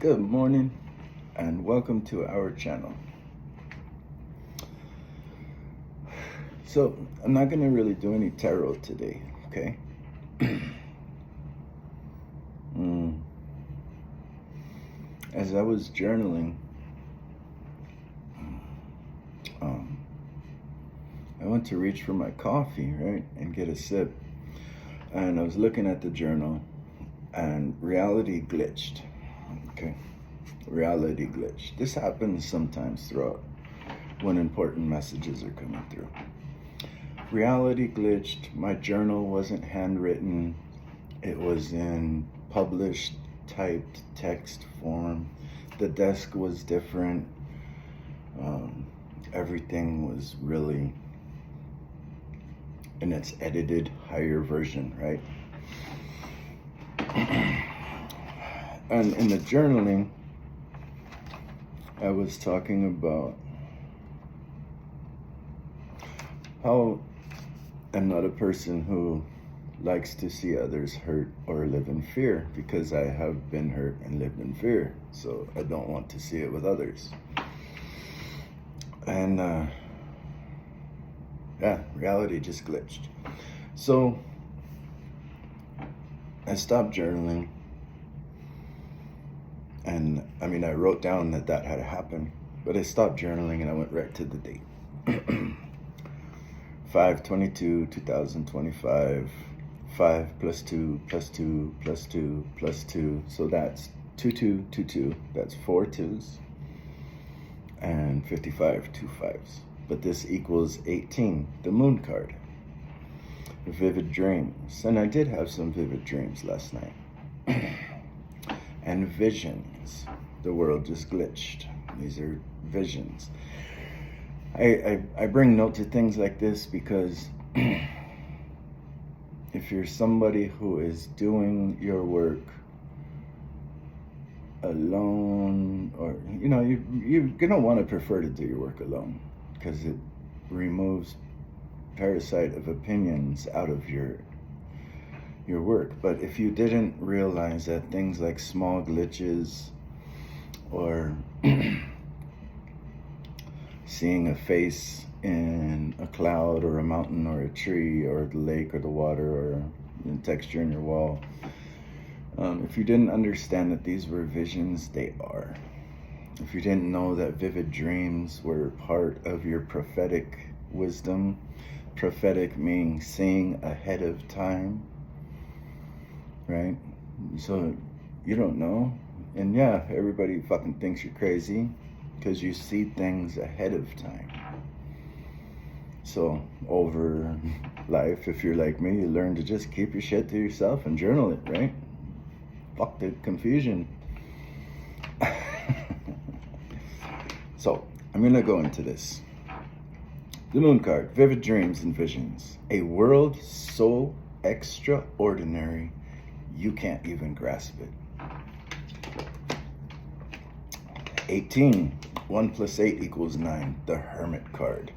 Good morning and welcome to our channel. So I'm not going to really do any tarot today, okay? As I was journaling, I went to reach for my coffee, right, and get a sip. And I was looking at the journal and reality glitched, okay? Reality glitched. This happens sometimes throughout when important messages are coming through. Reality glitched. My journal wasn't handwritten. It was in published typed text form. The desk was different. Everything was really in its edited higher version, right? And in the journaling, I was talking about how I'm not a person who likes to see others hurt or live in fear, because I have been hurt and lived in fear. So I don't want to see it with others. And reality just glitched. So I stopped journaling. And I wrote down that had happened, but I stopped journaling and I went right to the date. 5/22/2025, 5 + 2 + 2 + 2 + 2. So that's 2222. That's 4 2s and 55 2 5s. But this equals 18, the moon card. Vivid dreams. And I did have some vivid dreams last night. And visions. The world just glitched. These are visions. I bring note to things like this because if you're somebody who is doing your work alone, or you're gonna want to prefer to do your work alone, because it removes parasite of opinions out of your work. But if you didn't realize that things like small glitches or seeing a face in a cloud or a mountain or a tree or the lake or the water or texture in your wall, if you didn't understand that these were visions, they are. If you didn't know that vivid dreams were part of your prophetic wisdom, prophetic meaning seeing ahead of time, right? So you don't know. And yeah, everybody fucking thinks you're crazy because you see things ahead of time. So over life, if you're like me, you learn to just keep your shit to yourself and journal it, right? Fuck the confusion. So I'm gonna go into this. The moon card, vivid dreams and visions. A world so extraordinary you can't even grasp it. 18, 1 + 8 = 9, the Hermit card.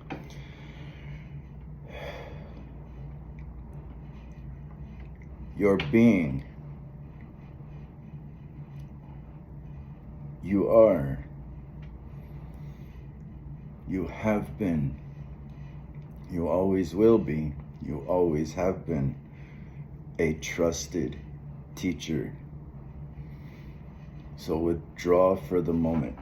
Your being, you are, you have been, you always will be, you always have been a trusted teacher. So withdraw for the moment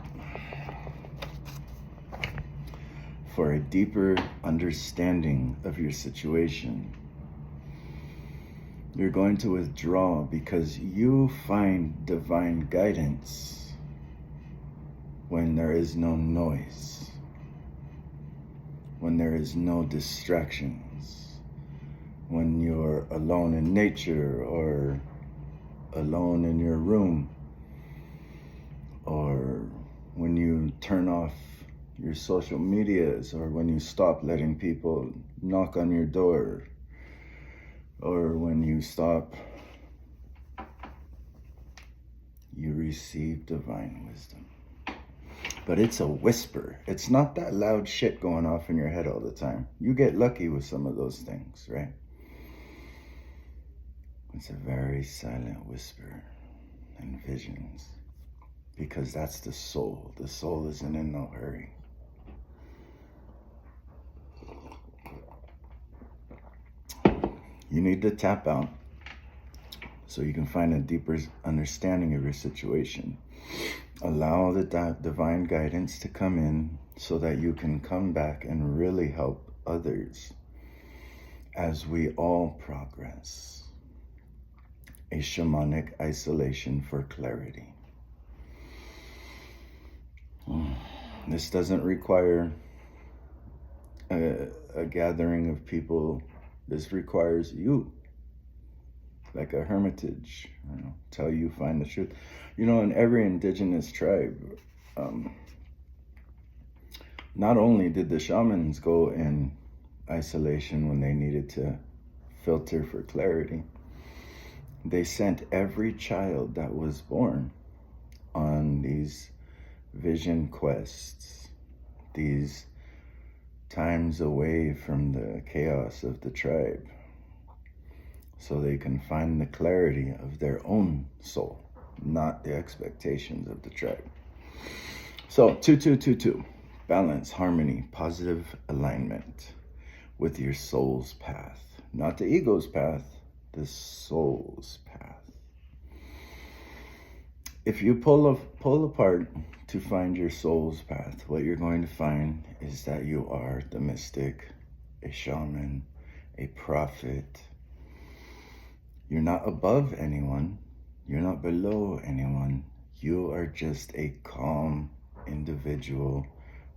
for a deeper understanding of your situation. You're going to withdraw because you find divine guidance when there is no noise, when there is no distractions, when you're alone in nature or alone in your room, or when you turn off your social medias, or when you stop letting people knock on your door, or when you stop, you receive divine wisdom. But it's a whisper. It's not that loud shit going off in your head all the time. You get lucky with some of those things, right? It's a very silent whisper and visions. because that's the soul. The soul isn't in no hurry. You need to tap out so you can find a deeper understanding of your situation. Allow the divine guidance to come in so that you can come back and really help others as we all progress. A shamanic isolation for clarity. This doesn't require a gathering of people. This requires you, like a hermitage, till you find the truth. In every indigenous tribe, not only did the shamans go in isolation when they needed to filter for clarity, they sent every child that was born on these vision quests, these times away from the chaos of the tribe, so they can find the clarity of their own soul, not the expectations of the tribe. So 2222, balance, harmony, positive alignment with your soul's path, not the ego's path, the soul's path. If you pull apart to find your soul's path, what you're going to find is that you are the mystic, a shaman, a prophet. You're not above anyone. You're not below anyone. You are just a calm individual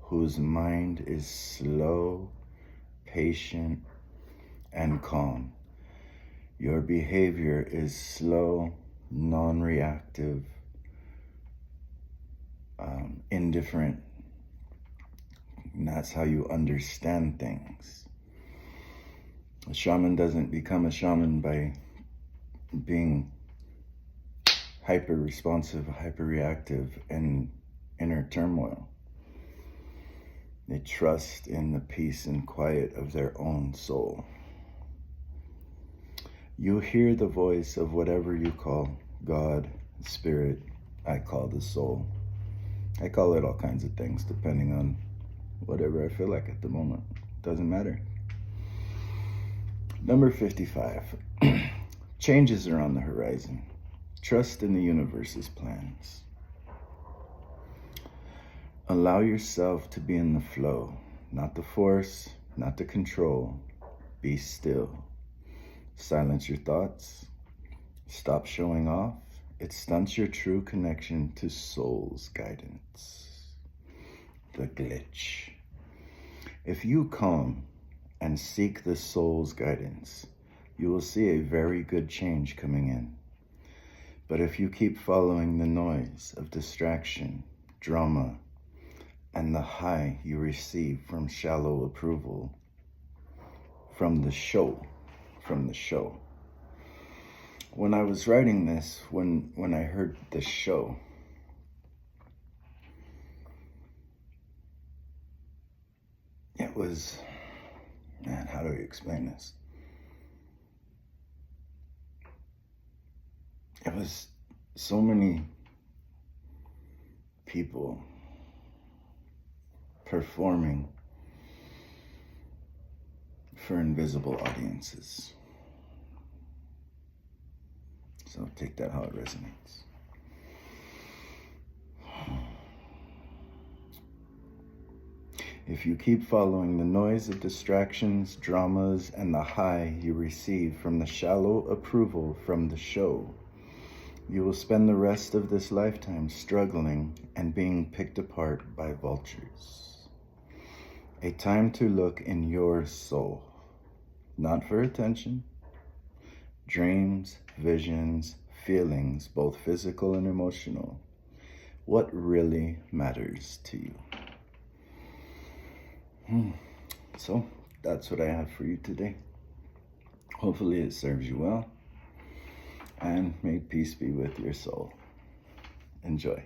whose mind is slow, patient, and calm. Your behavior is slow, non-reactive, indifferent. And that's how you understand things. A shaman doesn't become a shaman by being hyper-responsive, hyper-reactive, and inner turmoil. They trust in the peace and quiet of their own soul. You hear the voice of whatever you call God, Spirit. I call the soul. I call it all kinds of things depending on whatever I feel like at the moment. Doesn't matter. Number 55. Changes are on the horizon. Trust in the universe's plans. Allow yourself to be in the flow, not the force, not the control. Be still. Silence your thoughts. Stop showing off. It stunts your true connection to soul's guidance. The glitch. If you calm and seek the soul's guidance, you will see a very good change coming in. But if you keep following the noise of distraction, drama, and the high you receive from shallow approval, from the show. When I was writing this, when I heard the show, it was, man, how do we explain this? It was so many people performing for invisible audiences. So take that how it resonates. If you keep following the noise of distractions, dramas, and the high you receive from the shallow approval from the show, you will spend the rest of this lifetime struggling and being picked apart by vultures. A time to look in your soul, not for attention. Dreams, visions, feelings, both physical and emotional. What really matters to you? So that's what I have for you today. Hopefully it serves you well. And may peace be with your soul. Enjoy.